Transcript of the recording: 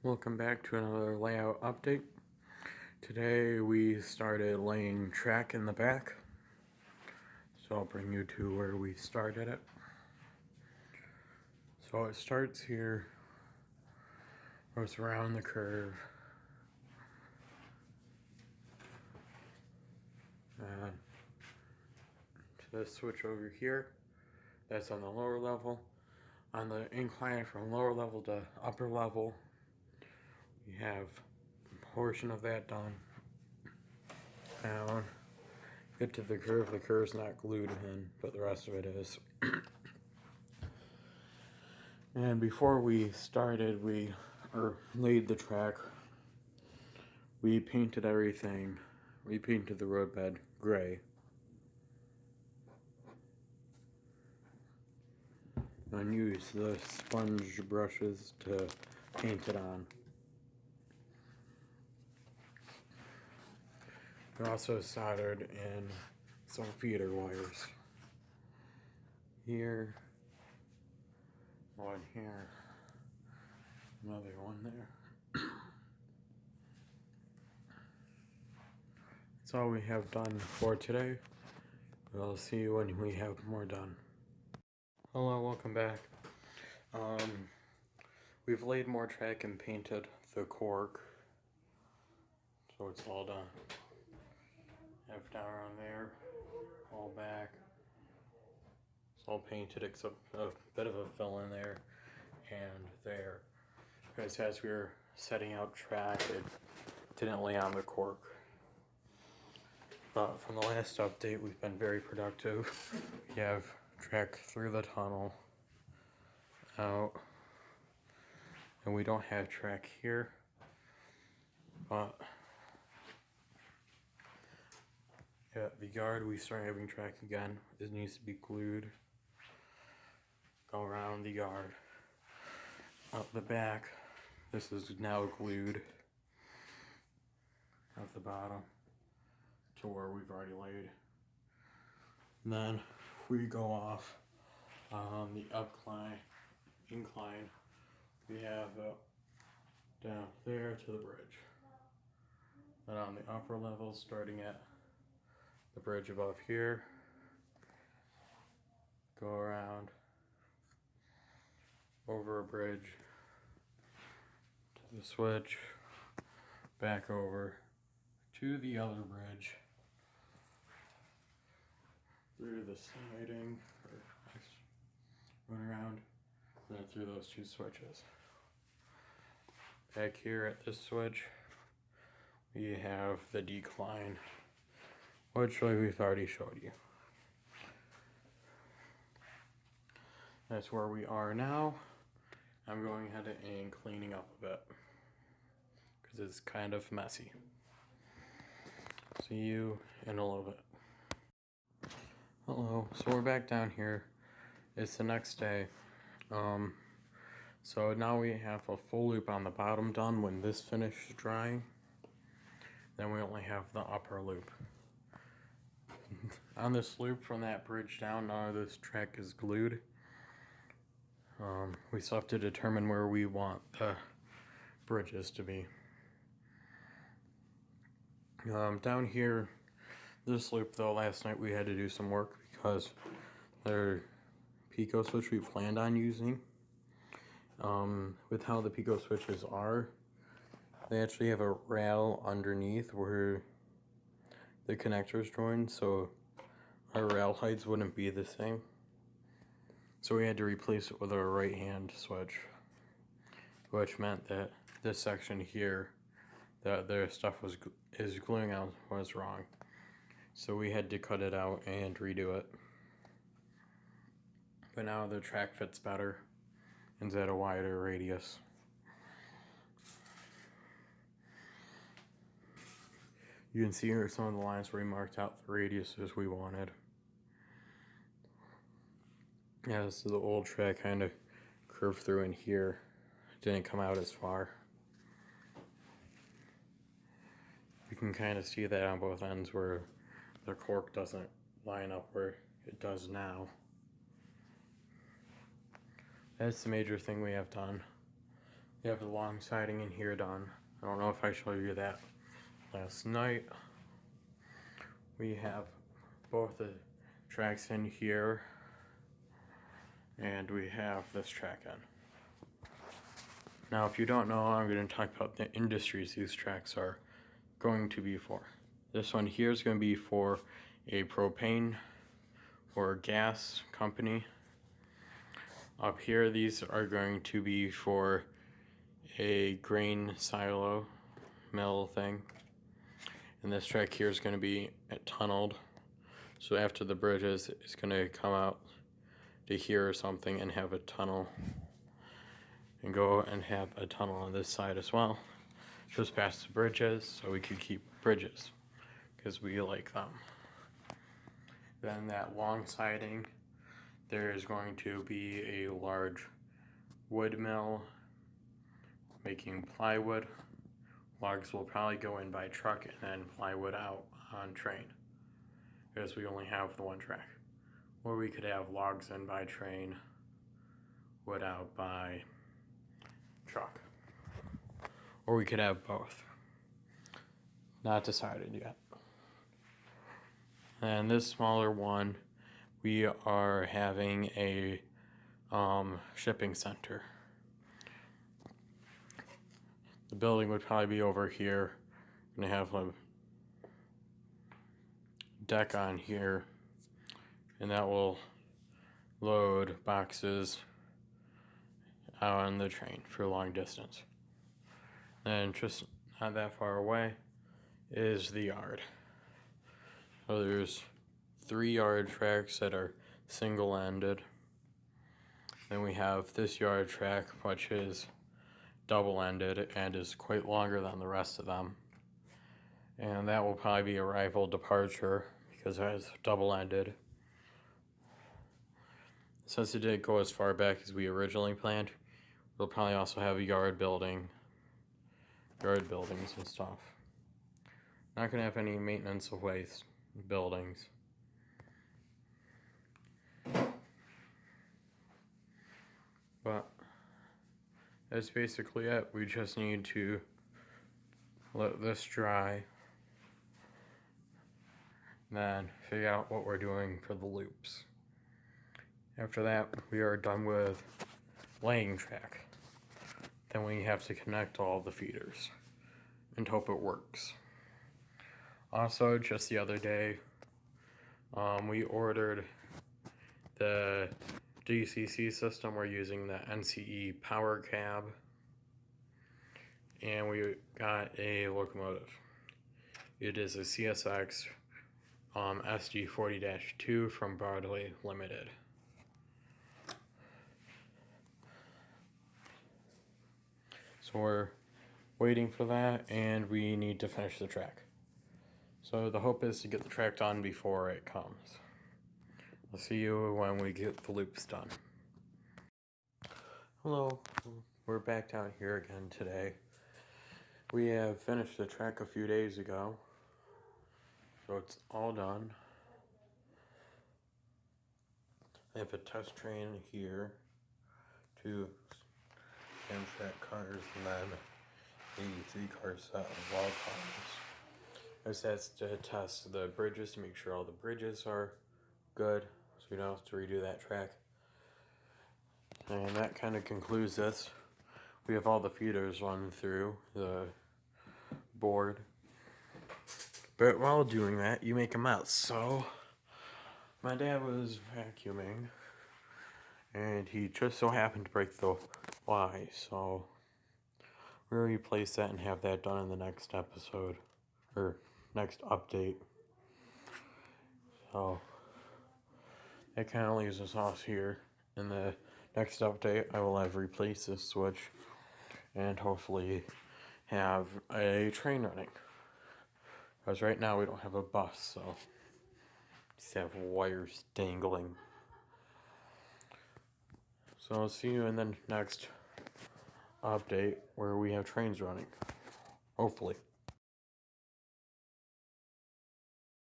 Welcome back to another layout update. Today we started laying track in the back. So I'll bring you to where we started it. So it starts here, goes around the curve, and to this switch over here, that's on the lower level. On the incline from lower level to upper level, we have a portion of that done. Down, get to the curve's not glued in, but the rest of it is. And before we started, laid the track, we painted everything. We painted the roadbed gray. And used the sponge brushes to paint it on. We also soldered in some feeder wires. Here, one here, another one there. That's all we have done for today. We'll see you when we have more done. Hello, welcome back. We've laid more track and painted the cork, so it's all done. Have down around there, all back. It's all painted except a bit of a fill in there and there. Because as we were setting out track, it didn't lay on the cork. But from the last update, we've been very productive. We have track through the tunnel, out, and we don't have track here, but yeah, the yard we start having track again. It needs to be glued. Go around the yard, up the back. This is now glued at the bottom to where we've already laid. And then we go off on the incline. We have down there to the bridge. And on the upper level, starting at the bridge above here, go around over a bridge to the switch, back over to the other bridge, through the siding, run around, and then through those two switches. Back here at this switch, we have the decline, which we've already showed you. That's where we are now. I'm going ahead and cleaning up a bit because it's kind of messy. See you in a little bit. Hello, so we're back down here. It's the next day. So now we have a full loop on the bottom done when this finished drying. Then we only have the upper loop. On this loop from that bridge down, none of this track is glued. We still have to determine where we want the bridges to be. Down here, this loop though, last night we had to do some work because their Pico switch we planned on using, with how the Pico switches are, they actually have a rail underneath where the connectors join, so our rail heights wouldn't be the same. So we had to replace it with a right hand switch, which meant that this section here that their stuff is gluing on was wrong. So we had to cut it out and redo it. But now the track fits better and it's at a wider radius. You can see here some of the lines where we marked out the radiuses we wanted. Yeah, this is the old track kind of curved through in here. It didn't come out as far. You can kind of see that on both ends where the cork doesn't line up where it does now. That's the major thing we have done. You have the long siding in here done. I don't know if I showed you that last night. We have both the tracks in here, and we have this track in. Now, if you don't know, I'm going to talk about the industries these tracks are going to be for. This one here is going to be for a propane or gas company. Up here, these are going to be for a grain silo mill thing. And this track here is going to be tunneled. So after the bridges, it's going to come out to here or something and have a tunnel. And go and have a tunnel on this side as well. Just past the bridges, so we could keep bridges. Because we like them. Then that long siding, there is going to be a large wood mill making plywood. Logs will probably go in by truck and then plywood out on train, because we only have the one track. Or we could have logs in by train, wood out by truck. Or we could have both. Not decided yet. And this smaller one, we are having a shipping center. The building would probably be over here. I'm gonna have a deck on here, and that will load boxes out on the train for long distance. And just not that far away is the yard. So there's 3 yard tracks that are single-ended. Then we have this yard track, which is double-ended and is quite longer than the rest of them. And that will probably be arrival departure because it is double-ended. Since it didn't go as far back as we originally planned, we'll probably also have a yard buildings and stuff. Not gonna have any maintenance of waste buildings. But that's basically it. We just need to let this dry, then figure out what we're doing for the loops. After that, we are done with laying track. Then we have to connect all the feeders and hope it works. Also, just the other day, we ordered the DCC system. We're using the NCE Power Cab, and we got a locomotive. It is a CSX SD40-2 from Broadway Limited. So we're waiting for that, and we need to finish the track. So the hope is to get the track done before it comes. I'll see you when we get the loops done. Hello, we're back down here again today. We have finished the track a few days ago, so it's all done. I have a test train here to Amtrak cars, and then a 3-car set of log cars. This has to test the bridges to make sure all the bridges are good, so we don't have to redo that track. And that kind of concludes this. We have all the feeders run through the board. But while doing that, you make a mess. So my dad was vacuuming, and he just so happened to break the Y. So we're gonna replace that and have that done in the next episode, or next update. So that kind of leaves us off here. In the next update, I will have replaced this switch and hopefully have a train running. Because right now we don't have a bus, so just have wires dangling. So I'll see you in the next update where we have trains running. Hopefully.